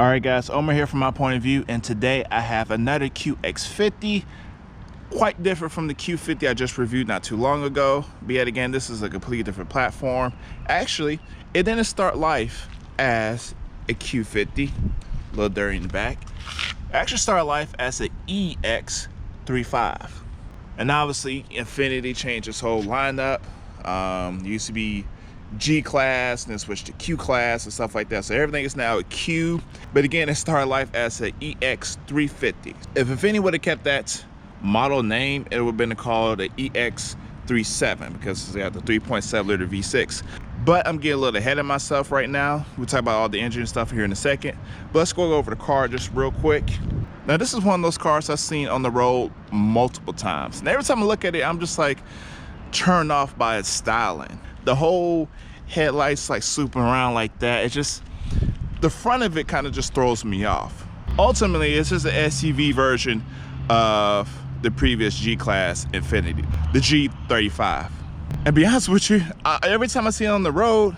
All right guys, Omar here from my point of view, and today I have another QX50, quite different from the Q50 I just reviewed not too long ago. But yet again, this is a completely different platform. Actually, it didn't start life as a Q50, a little dirty in the back. It actually started life as an EX35. And obviously, Infiniti changed its whole lineup. It used to be G class and then switched to Q class and stuff like that, so everything is now a Q. But again, it started life as an EX350. If Infiniti would have kept that model name, it would have been called the EX37 because they have the 3.7 liter V6. But I'm getting a little ahead of myself right now. We'll talk about all the engine stuff here in a second, but let's go over the car just real quick. Now this is one of those cars I've seen on the road multiple times, and every time I look at it, I'm just like turned off by its styling. The whole headlights like swooping around like that, it's just, the front of it kind of just throws me off. Ultimately, it's just an SUV version of the previous G-Class Infiniti, the G35. And to be honest with you, every time I see it on the road,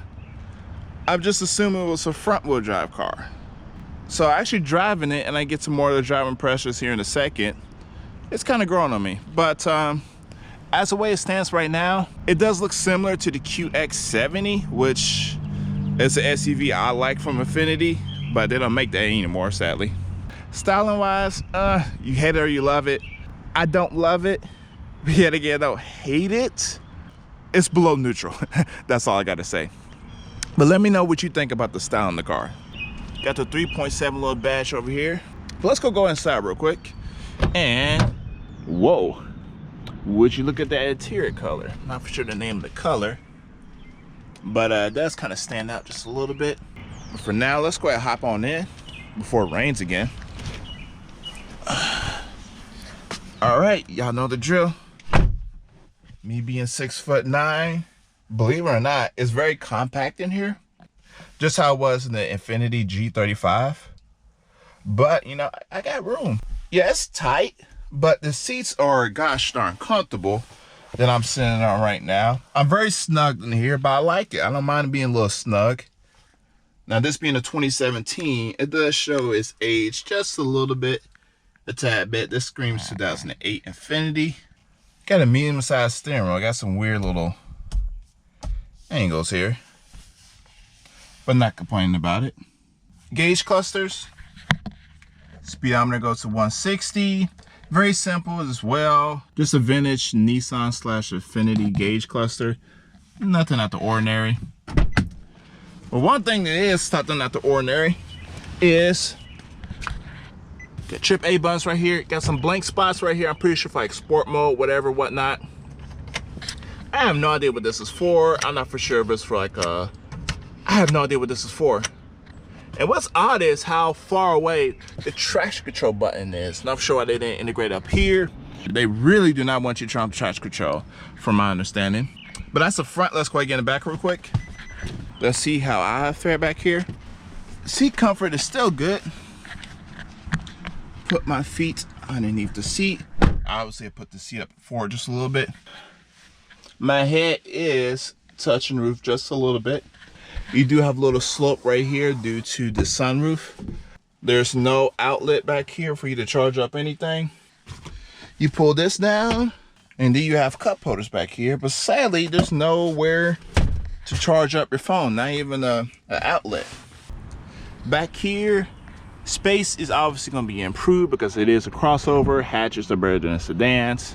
I'm just assuming it was a front-wheel drive car. So actually driving it, and I get to more of the driving impressions here in a second, it's kind of growing on me. But as the way it stands right now, it does look similar to the QX50, which is an SUV I like from Infiniti, but they don't make that anymore, sadly. Styling wise, you hate it or you love it. I don't love it, but yet again, I don't hate it. It's below neutral. That's all I gotta say. But let me know what you think about the style in the car. Got the 3.7 little badge over here. But let's go inside real quick. And whoa. Would you look at that interior color? Not for sure the name of the color, but it does kind of stand out just a little bit. But for now, let's go ahead and hop on in before it rains again. All right, y'all know the drill. Me being 6'9", believe it or not, it's very compact in here. Just how it was in the Infiniti G35. But, you know, I got room. Yeah, it's tight, but the seats are gosh darn comfortable that I'm sitting on right now. I'm very snug in here, but I like it. I don't mind being a little snug. Now this being a 2017, it does show its age just a little bit, a tad bit. This screams 2008 Infiniti. Got a medium-sized steering wheel. Got some weird little angles here, but not complaining about it. Gauge clusters. Speedometer goes to 160. Very simple as well. Just a vintage Nissan / Infiniti gauge cluster. Nothing out the ordinary. But one thing that is something out the ordinary is got trip A buttons right here. Got some blank spots right here. I'm pretty sure for like sport mode, whatever, whatnot. I have no idea what this is for. I'm not for sure if it's for like I have no idea what this is for. And what's odd is how far away the traction control button is. Not sure why they didn't integrate up here. They really do not want you to turn on traction control, from my understanding. But that's the front. Let's go ahead and get in the back real quick. Let's see how I fare back here. Seat comfort is still good. Put my feet underneath the seat. Obviously, I put the seat up forward just a little bit. My head is touching the roof just a little bit. You do have a little slope right here due to the sunroof. There's no outlet back here for you to charge up anything. You pull this down, and then you have cup holders back here, but sadly, there's nowhere to charge up your phone, not even an outlet. Back here, space is obviously going to be improved because it is a crossover. Hatches are better than sedans.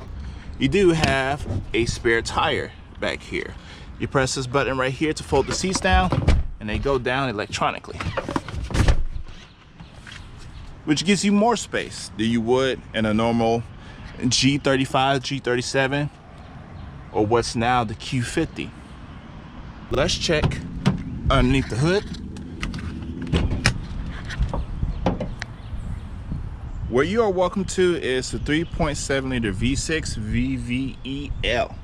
You do have a spare tire back here. You press this button right here to fold the seats down, and they go down electronically, which gives you more space than you would in a normal G35, G37, or what's now the Q50. Let's check underneath the hood. Where you are welcome to is the 3.7 liter V6 VVEL.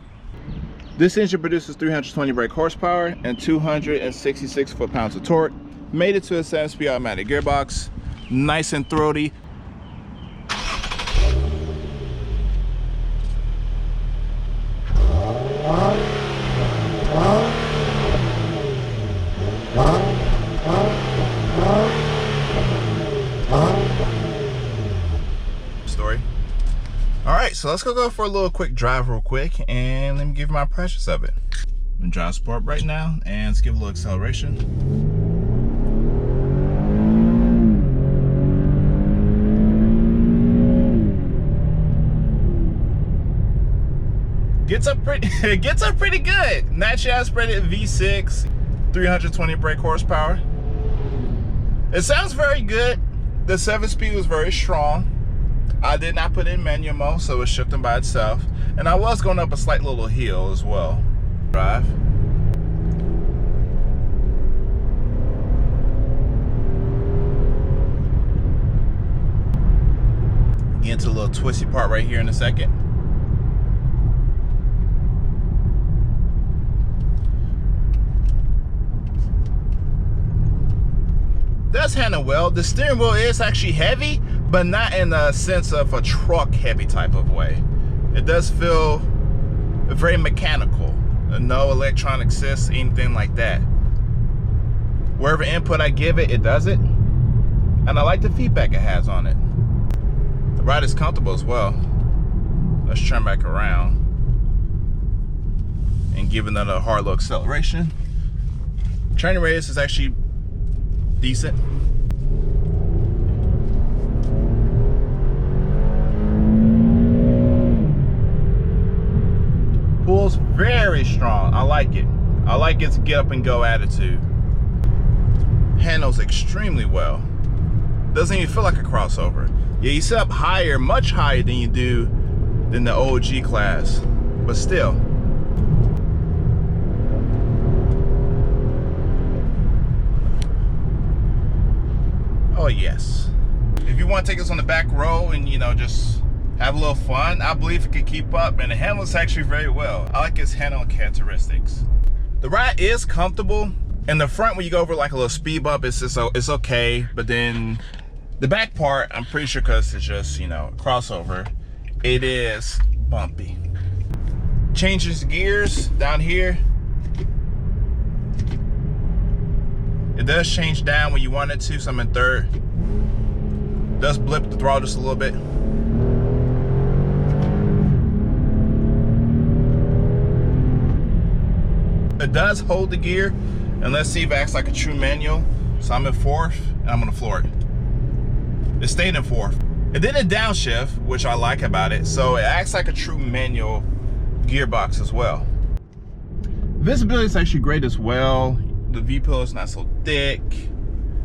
This engine produces 320 brake horsepower and 266 foot-pounds of torque. Made it to a 7-speed automatic gearbox. Nice and throaty. Story. All right, so let's go for a little quick drive real quick, and let me give you my impressions of it. I'm in drive sport right now, and let's give a little acceleration. Gets up pretty good. Naturally aspirated V6, 320 brake horsepower. It sounds very good. The 7-speed was very strong. I did not put in manual mode, so it's shifting by itself. And I was going up a slight little hill as well. Drive. Get into the little twisty part right here in a second. Does handle well. The steering wheel is actually heavy, but not in the sense of a truck heavy type of way. It does feel very mechanical. No electronic assist, anything like that. Wherever input I give it, it does it. And I like the feedback it has on it. The ride is comfortable as well. Let's turn back around and give another hard little acceleration. Turning radius is actually decent. Pulls very strong. I like it. I like its get up and go attitude. Handles extremely well. Doesn't even feel like a crossover. Yeah, you sit up higher, much higher than you do than the OG class, but still. Oh yes. If you want to take us on the back row and, you know, just have a little fun, I believe it can keep up, and it handles actually very well. I like its handling characteristics. The ride is comfortable. In the front, when you go over like a little speed bump, it's okay, but then the back part, I'm pretty sure because it's just, you know, crossover, it is bumpy. Changes gears down here. It does change down when you want it to, so I'm in third. Does blip the throttle just a little bit. It does hold the gear, and let's see if it acts like a true manual. So I'm in fourth, and I'm gonna floor it. It stayed in fourth. It did a downshift, which I like about it, so it acts like a true manual gearbox as well. Visibility is actually great as well. The V-pillar is not so thick.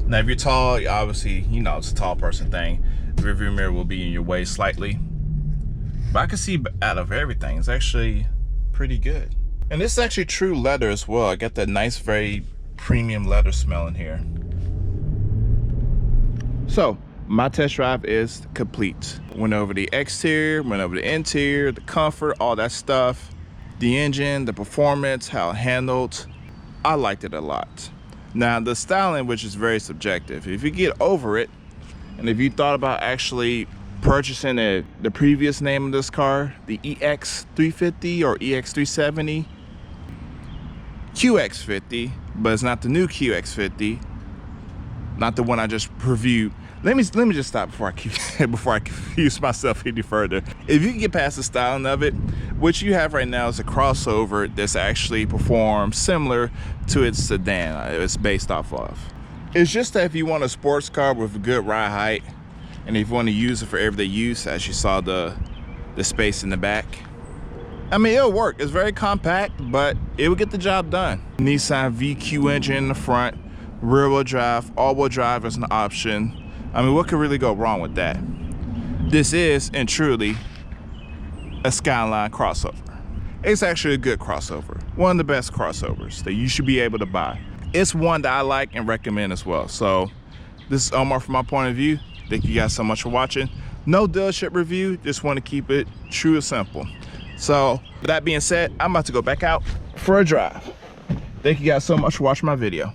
Now, if you're tall, obviously, you know, it's a tall person thing. The rearview mirror will be in your way slightly. But I can see out of everything. It's actually pretty good. And this is actually true leather as well. I got that nice, very premium leather smell in here. So, my test drive is complete. Went over the exterior, went over the interior, the comfort, all that stuff. The engine, the performance, how it handled. I liked it a lot. Now, the styling, which is very subjective. If you get over it, and if you thought about actually purchasing the previous name of this car, the EX350 or EX370, QX50, but it's not the new QX50, not the one I just previewed. Let me just stop before I confuse myself any further. If you can get past the styling of it, what you have right now is a crossover that's actually performed similar to its sedan it's based off of. It's just that if you want a sports car with a good ride height, and if you want to use it for everyday use, as you saw the space in the back, I mean, it'll work. It's very compact, but it will get the job done. Nissan VQ engine in the front, rear-wheel drive, all-wheel drive is an option. I mean, what could really go wrong with that? This is, and truly, a Skyline crossover. It's actually a good crossover. One of the best crossovers that you should be able to buy. It's one that I like and recommend as well. So, this is Omar from my point of view. Thank you guys so much for watching. No dealership review, just want to keep it true and simple. So, with that being said, I'm about to go back out for a drive. Thank you guys so much for watching my video.